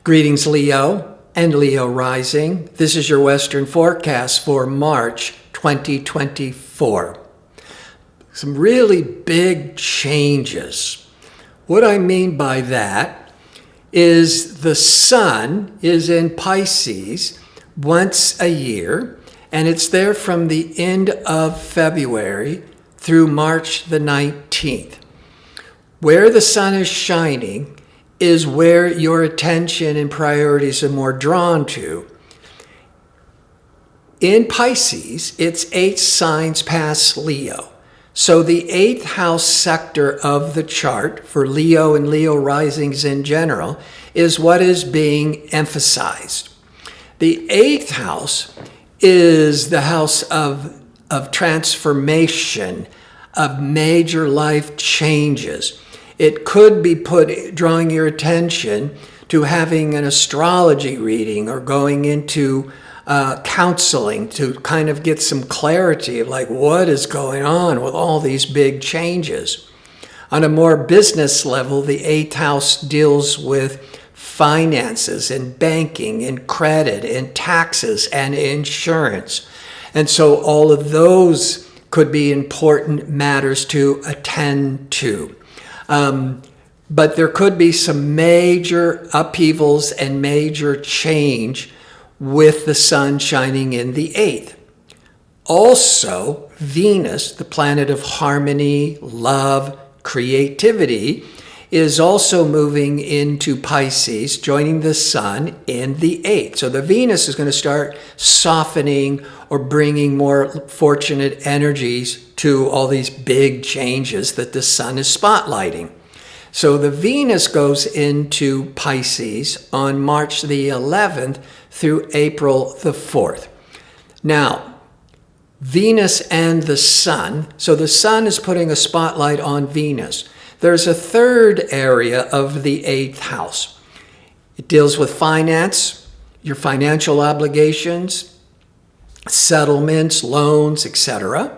Greetings, Leo and Leo rising. This is your Western forecast for March 2024. Some really big changes. What I mean by that is the sun is in Pisces once a year, and it's there from the end of February through March the 19th. Where the sun is shining is where your attention and priorities are more drawn to. In Pisces, it's 8 signs past Leo. So the 8th house sector of the chart for Leo and Leo risings in general is what is being emphasized. The 8th house is the house of transformation, of major life changes. It could be drawing your attention to having an astrology reading or going into counseling to kind of get some clarity of like what is going on with all these big changes. On a more business level, the 8th house deals with finances and banking and credit and taxes and insurance. And so all of those could be important matters to attend to. But there could be some major upheavals and major change with the sun shining in the 8th. Also, Venus, the planet of harmony, love, creativity, is also moving into Pisces, joining the sun in the 8th. So the Venus is going to start softening or bringing more fortunate energies to all these big changes that the sun is spotlighting. So the Venus goes into Pisces on March the 11th through April the 4th. Now, Venus and the sun, so the sun is putting a spotlight on Venus. There's a third area of the 8th house. It deals with finance, your financial obligations, settlements, loans, etc.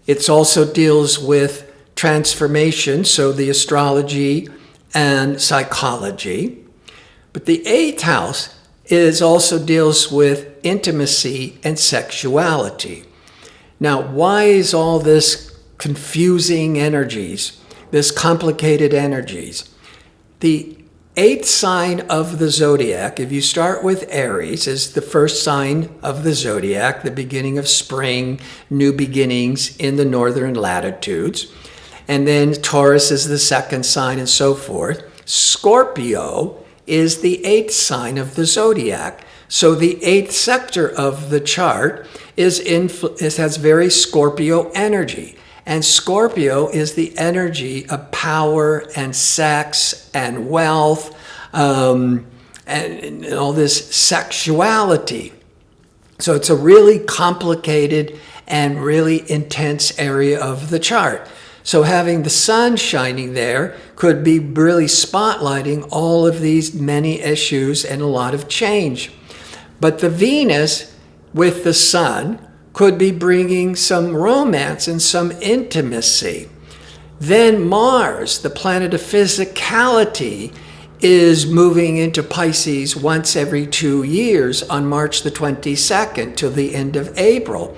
It also deals with transformation, so the astrology and psychology. But the 8th house also deals with intimacy and sexuality. Now, why is all this confusing energies, this complicated energies? The 8th sign of the zodiac, if you start with Aries, is the first sign of the zodiac, the beginning of spring, new beginnings in the northern latitudes. And then Taurus is the second sign and so forth. Scorpio is the 8th sign of the zodiac. So the 8th sector of the chart has very Scorpio energy. And Scorpio is the energy of power and sex and wealth and all this sexuality. So it's a really complicated and really intense area of the chart. So having the sun shining there could be really spotlighting all of these many issues and a lot of change. But the Venus with the sun could be bringing some romance and some intimacy. Then Mars, the planet of physicality, is moving into Pisces once every 2 years on March the 22nd till the end of April.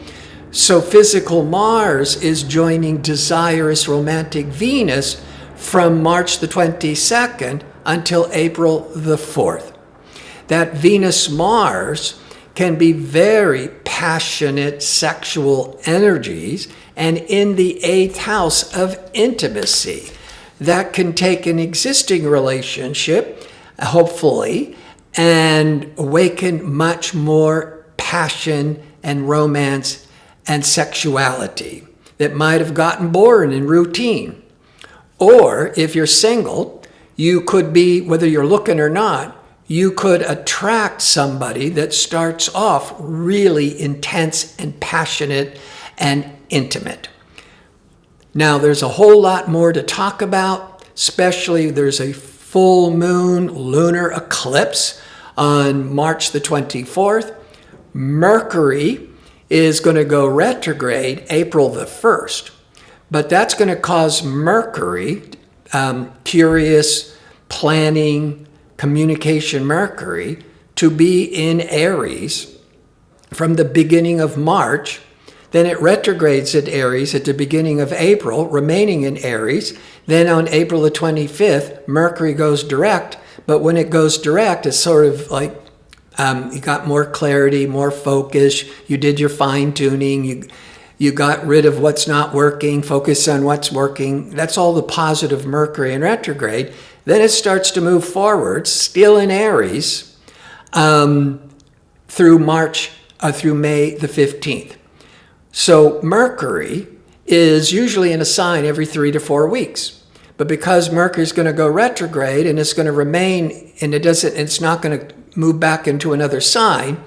So physical Mars is joining desirous romantic Venus from March the 22nd until April the 4th. That Venus-Mars can be very passionate sexual energies and in the 8th house of intimacy. That can take an existing relationship, hopefully, and awaken much more passion and romance and sexuality that might have gotten bored in routine. Or if you're single, you could be, whether you're looking or not, you could attract somebody that starts off really intense and passionate and intimate. Now, there's a whole lot more to talk about, especially there's a full moon lunar eclipse on March the 24th. Mercury is going to go retrograde April the 1st. But that's going to cause Mercury, curious, planning, communication Mercury to be in Aries from the beginning of March. Then it retrogrades at Aries at the beginning of April, remaining in Aries. Then on April the 25th, Mercury goes direct. But when it goes direct, it's sort of like you got more clarity, more focus. You did your fine tuning. You got rid of what's not working, focus on what's working. That's all the positive Mercury in retrograde. Then it starts to move forward, still in Aries, through May the 15th. So Mercury is usually in a sign every 3 to 4 weeks. But because Mercury is going to go retrograde and it's going to remain, and it's not going to move back into another sign,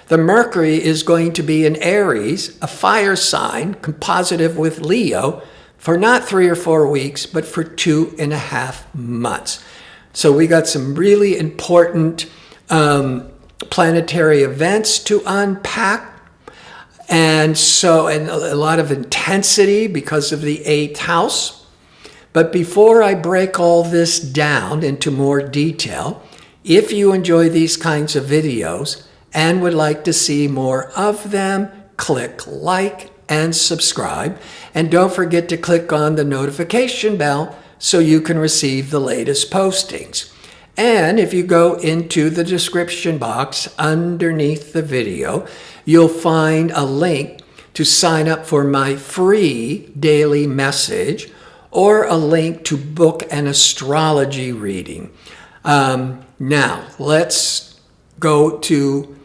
the Mercury is going to be in Aries, a fire sign, compositive with Leo, for not 3 or 4 weeks, but for 2.5 months. So we got some really important planetary events to unpack. And a lot of intensity because of the 8th house. But before I break all this down into more detail, if you enjoy these kinds of videos and would like to see more of them, click like and subscribe. And don't forget to click on the notification bell so you can receive the latest postings. And if you go into the description box underneath the video, you'll find a link to sign up for my free daily message or a link to book an astrology reading. Now, let's go to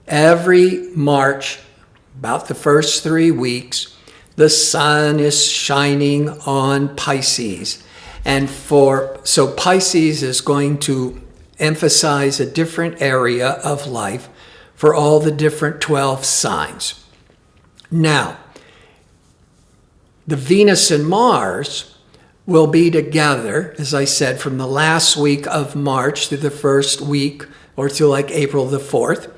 every March, about the first 3 weeks, the sun is shining on Pisces. And so Pisces is going to emphasize a different area of life for all the different 12 signs. Now, the Venus and Mars will be together, as I said, from the last week of March to the first week or to like April the 4th.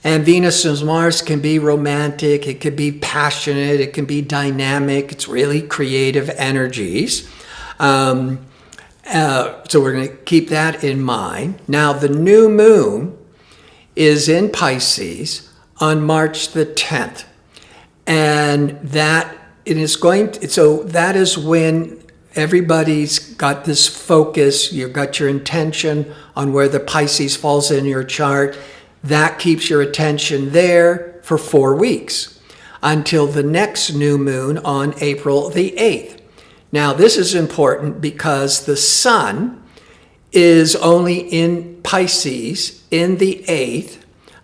And Venus and Mars can be romantic, it can be passionate, it can be dynamic, it's really creative energies. So we're going to keep that in mind. Now, the new moon is in Pisces on March the 10th. And that is when everybody's got this focus, you've got your intention on where the Pisces falls in your chart. That keeps your attention there for 4 weeks until the next new moon on April the 8th. Now, this is important because the sun is only in Pisces in the 8th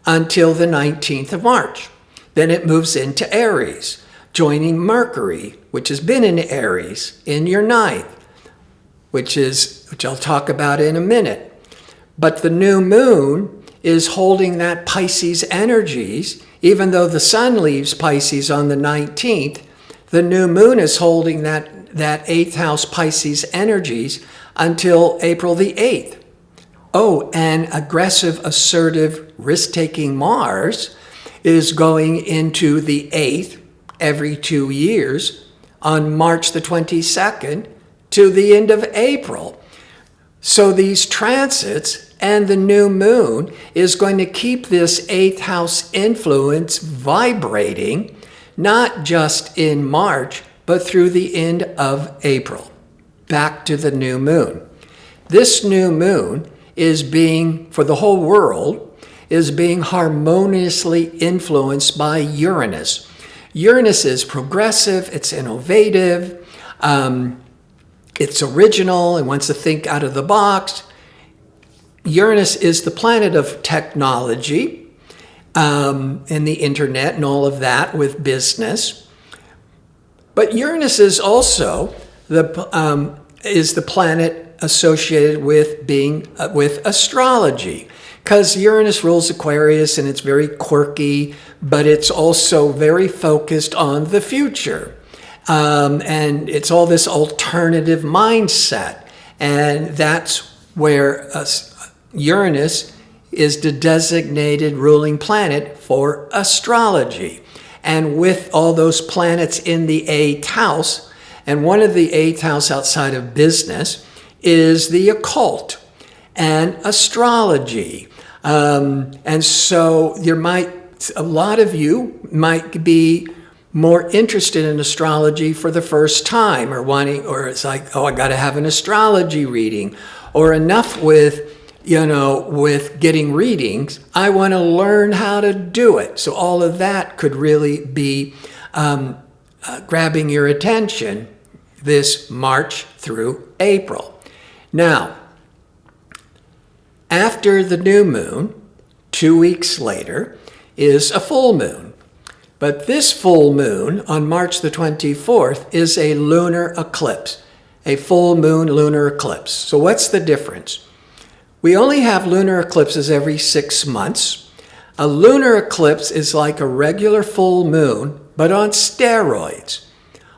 until the 19th of March. Then it moves into Aries, joining Mercury, which has been in Aries, in your 9th, which I'll talk about in a minute. But the new moon is holding that Pisces energies. Even though the sun leaves Pisces on the 19th, the new moon is holding that 8th house Pisces energies until April the 8th. Oh, and aggressive, assertive, risk-taking Mars is going into the 8th every 2 years on March the 22nd to the end of April. So these transits and the new moon is going to keep this 8th house influence vibrating, not just in March, but through the end of April. Back to the new moon. This new moon is being, for the whole world, is being harmoniously influenced by Uranus. Uranus is progressive, it's innovative, it's original, it wants to think out of the box. Uranus is the planet of technology and the internet and all of that with business. But Uranus is also the planet associated with being with astrology, because Uranus rules Aquarius and it's very quirky, but it's also very focused on the future. And it's all this alternative mindset. And that's where Uranus is the designated ruling planet for astrology. And with all those planets in the 8th house, and one of the 8th house outside of business is the occult. and astrology. And so a lot of you might be more interested in astrology for the first time, or it's like, oh, I got to have an astrology reading, or enough with getting readings. I want to learn how to do it. So all of that could really be grabbing your attention this March through April. Now, after the new moon, 2 weeks later, is a full moon. But this full moon on March the 24th is a lunar eclipse, a full moon lunar eclipse. So what's the difference? We only have lunar eclipses every 6 months. A lunar eclipse is like a regular full moon, but on steroids.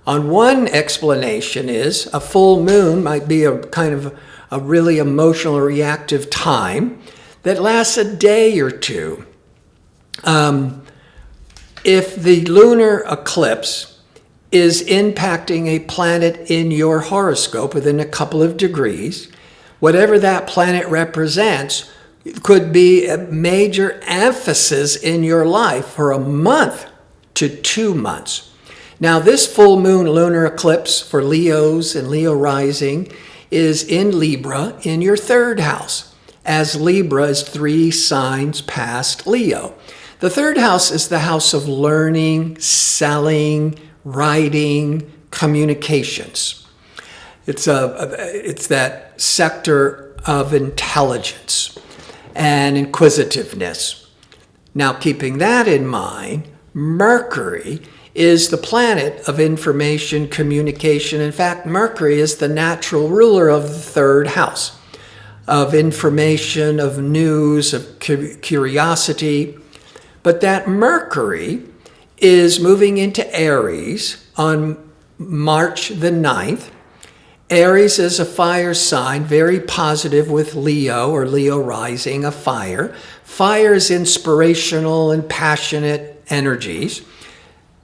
On one explanation is a full moon might be a kind of a really emotional, reactive time that lasts a day or two. If the lunar eclipse is impacting a planet in your horoscope within a couple of degrees, whatever that planet represents could be a major emphasis in your life for a month to 2 months. Now, this full moon lunar eclipse for Leos and Leo rising is in Libra in your 3rd house, as Libra is 3 signs past Leo. The 3rd house is the house of learning, selling, writing, communications. It's that sector of intelligence and inquisitiveness. Now, keeping that in mind, Mercury is the planet of information, communication. In fact, Mercury is the natural ruler of the 3rd house, of information, of news, of curiosity. But that Mercury is moving into Aries on March the 9th. Aries is a fire sign, very positive with Leo or Leo rising, a fire. Fire is inspirational and passionate energies.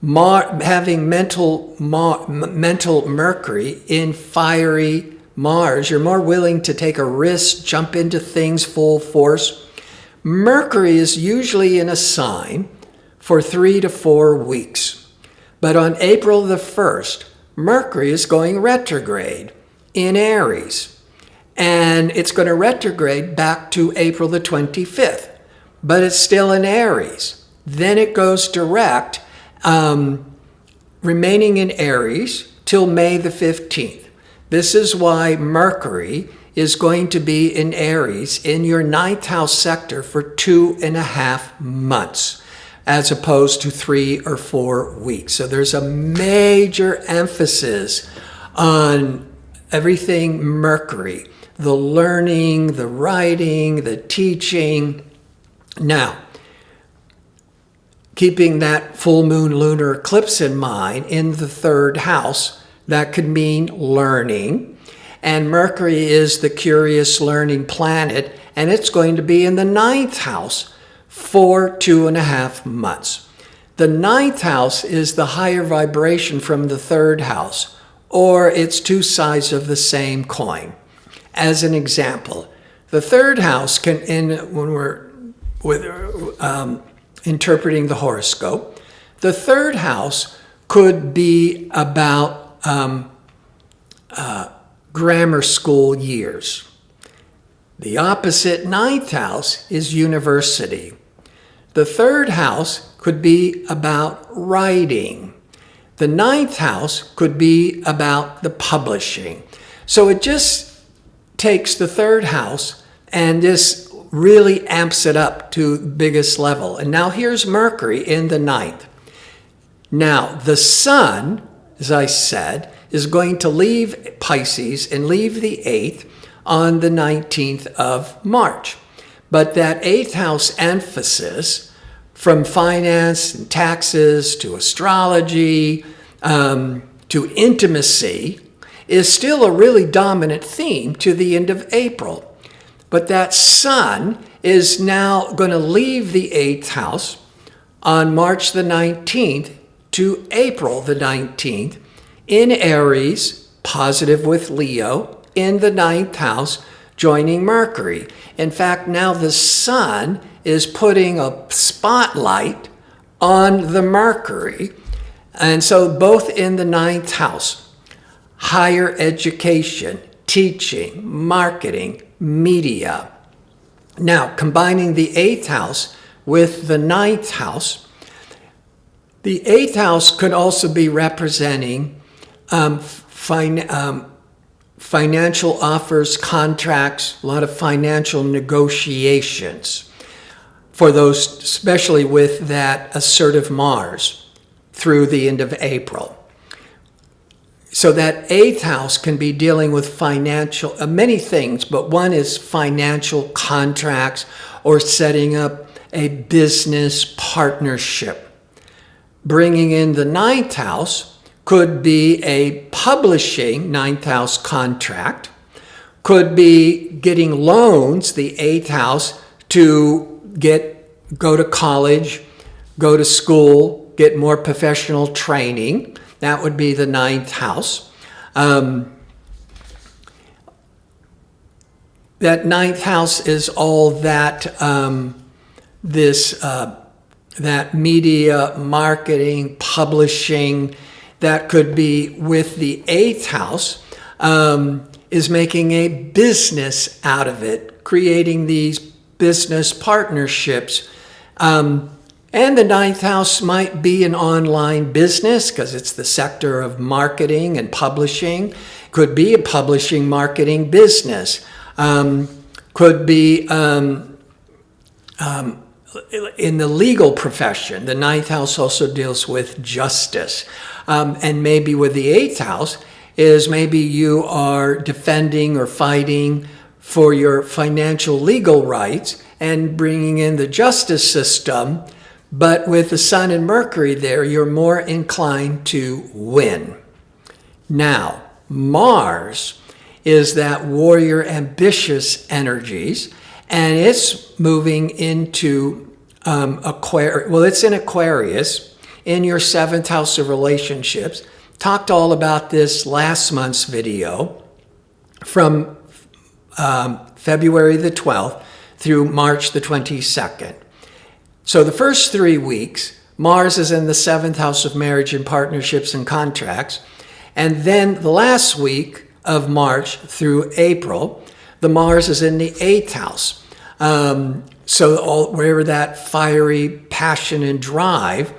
Having mental Mercury in fiery Mars, you're more willing to take a risk, jump into things full force. Mercury is usually in a sign for 3 to 4 weeks. But on April the 1st, Mercury is going retrograde in Aries. And it's going to retrograde back to April the 25th. But it's still in Aries. Then it goes direct, remaining in Aries till May the 15th. This is why Mercury is going to be in Aries in your 9th house sector for 2.5 months, as opposed to 3 or 4 weeks. So there's a major emphasis on everything Mercury, the learning, the writing, the teaching. Now, keeping that full moon lunar eclipse in mind, in the 3rd house, that could mean learning. And Mercury is the curious learning planet, and it's going to be in the 9th house for 2.5 months. The 9th house is the higher vibration from the 3rd house, or it's 2 sides of the same coin. As an example, the 3rd house can, when we're interpreting the horoscope, the 3rd house could be about grammar school years. The opposite 9th house is university. The 3rd house could be about writing. The 9th house could be about the publishing. So it just takes the 3rd house and this really amps it up to the biggest level. And now here's Mercury in the 9th. Now the sun, as I said, is going to leave Pisces and leave the 8th on the 19th of March. But that 8th house emphasis, from finance and taxes to astrology to intimacy, is still a really dominant theme to the end of April. But that sun is now going to leave the 8th house on March the 19th to April the 19th in Aries, positive with Leo, in the 9th house, joining Mercury. In fact, now the sun is putting a spotlight on the Mercury. And so both in the ninth house, higher education, teaching, marketing, media. Now, combining the eighth house with the ninth house, the eighth house could also be representing financial offers, contracts, a lot of financial negotiations for those, especially with that assertive Mars through the end of April. So that eighth house can be dealing with financial, many things, but one is financial contracts or setting up a business partnership. Bringing in the ninth house could be a publishing ninth house contract, could be getting loans, the eighth house, to go to college, go to school, get more professional training. That would be the ninth house. That ninth house is all that that media, marketing, publishing, that could be with the eighth house, is making a business out of it, creating these business partnerships. And the ninth house might be an online business because it's the sector of marketing and publishing. Could be a publishing marketing business. Could be in the legal profession. The ninth house also deals with justice. And maybe with the eighth house is maybe you are defending or fighting for your financial legal rights and bringing in the justice system. But with the Sun and Mercury there, you're more inclined to win. Now, Mars is that warrior, ambitious energies, and it's moving into Aquarius. Well, it's in Aquarius, in your seventh house of relationships. Talked all about this last month's video from February the 12th through March the 22nd. So the first 3 weeks, Mars is in the seventh house of marriage and partnerships and contracts. And then the last week of March through April, the Mars is in the eighth house. Wherever that fiery passion and drive,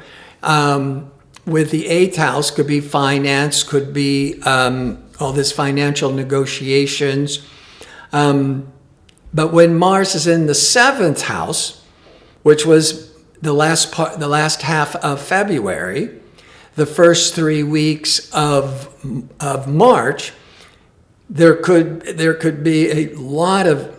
with the eighth house could be finance, could be all this financial negotiations. But when Mars is in the seventh house, which was the last half of February, the first 3 weeks of March, there could be a lot of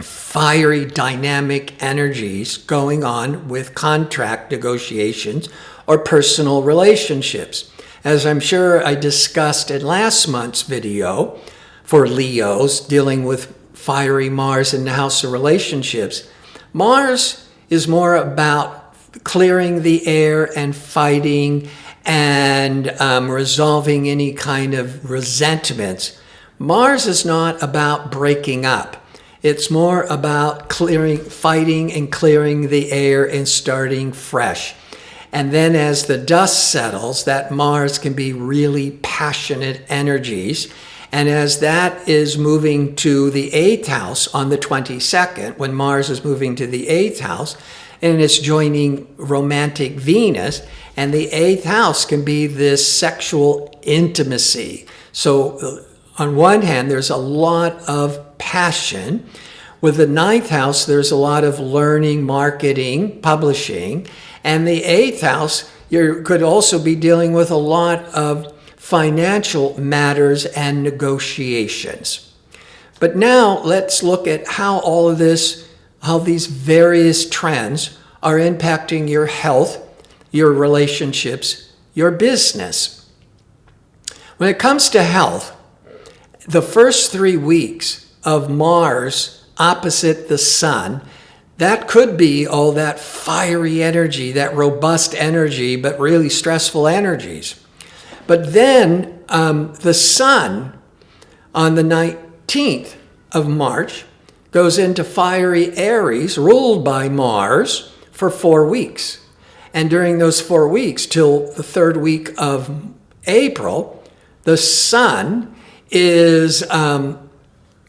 fiery, dynamic energies going on with contract negotiations or personal relationships. As I'm sure I discussed in last month's video for Leos dealing with fiery Mars in the house of relationships, Mars is more about clearing the air and fighting and resolving any kind of resentments. Mars is not about breaking up. It's more about fighting and clearing the air and starting fresh. And then as the dust settles, that Mars can be really passionate energies. And as that is moving to the eighth house on the 22nd, when Mars is moving to the eighth house, and it's joining romantic Venus, and the eighth house can be this sexual intimacy. So on one hand, there's a lot of passion. With the ninth house, there's a lot of learning, marketing, publishing. And the eighth house, you could also be dealing with a lot of financial matters and negotiations. But now let's look at how all of this, how these various trends are impacting your health, your relationships, your business. When it comes to health, the first 3 weeks of Mars opposite the Sun, that could be all that fiery energy, that robust energy, but really stressful energies. But then the Sun on the 19th of March goes into fiery Aries, ruled by Mars, for 4 weeks. And during those 4 weeks, till the third week of April, the sun is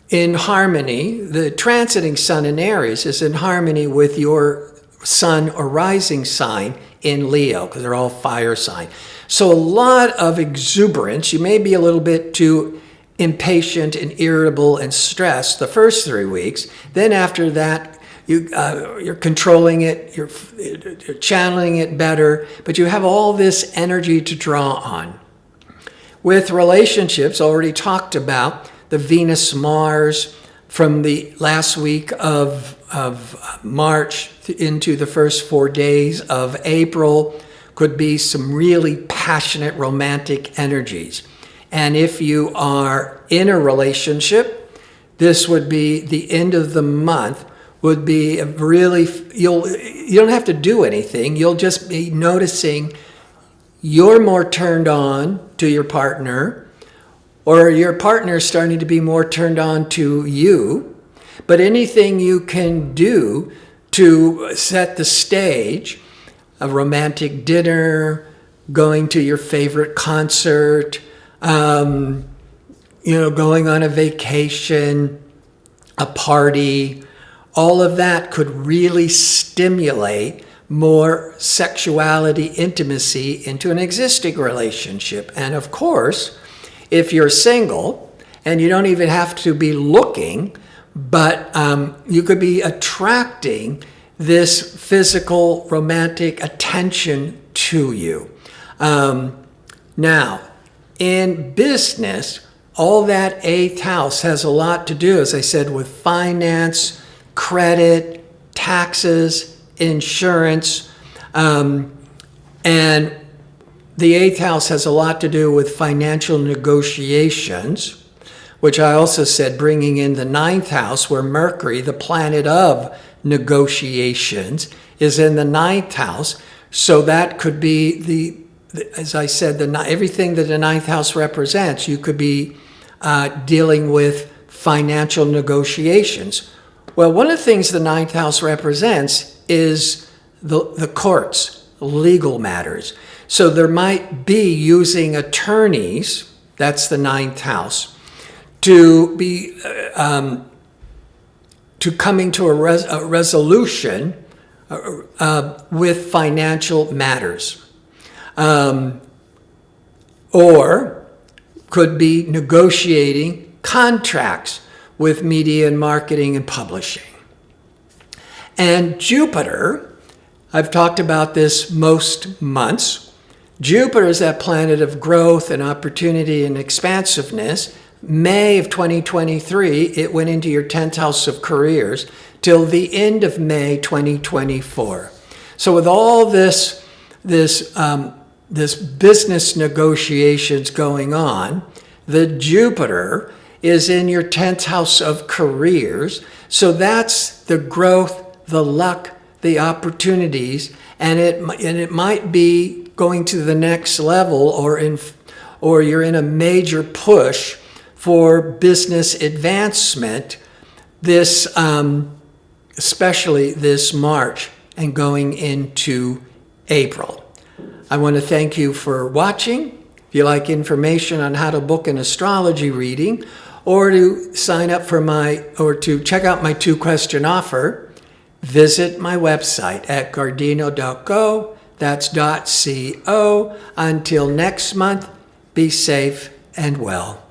in harmony. The transiting sun in Aries is in harmony with your sun or rising sign in Leo, because they're all fire sign. So a lot of exuberance. You may be a little bit too impatient and irritable and stressed the first 3 weeks. Then after that, you're controlling it, you're channeling it better, but you have all this energy to draw on. With relationships, already talked about the Venus-Mars from the last week of March into the first 4 days of April, could be some really passionate romantic energies. And if you are in a relationship, this would be the end of the month, would be really, you don't have to do anything. You'll just be noticing you're more turned on to your partner, or your partner is starting to be more turned on to you. But anything you can do to set the stage, a romantic dinner, going to your favorite concert, going on a vacation, a party, all of that could really stimulate more sexuality, intimacy into an existing relationship. And of course, if you're single, and you don't even have to be looking, but you could be attracting this physical romantic attention to you. Now, in business, all that 8th house has a lot to do, as I said, with finance, credit, taxes, insurance, and the 8th house has a lot to do with financial negotiations, which I also said bringing in the 9th house, where Mercury, the planet of negotiations, is in the 9th house. So that could be as I said, everything that the 9th house represents. You could be dealing with financial negotiations. Well, one of the things the 9th house represents is the courts, legal matters. So there might be using attorneys, that's the 9th house, to be to coming to a resolution with financial matters. Or could be negotiating contracts with media and marketing and publishing. And Jupiter, I've talked about this most months. Jupiter is that planet of growth and opportunity and expansiveness. May of 2023, it went into your 10th house of careers till the end of May 2024. So with all this business negotiations going on, the Jupiter is in your 10th house of careers. So that's the growth, the luck, the opportunities, and it might be going to the next level, or you're in a major push for business advancement, this especially this March and going into April. I want to thank you for watching. If you like information on how to book an astrology reading, or to sign up for or to check out my 2-question offer, visit my website at gardino.co. That's .co. Until next month, be safe and well.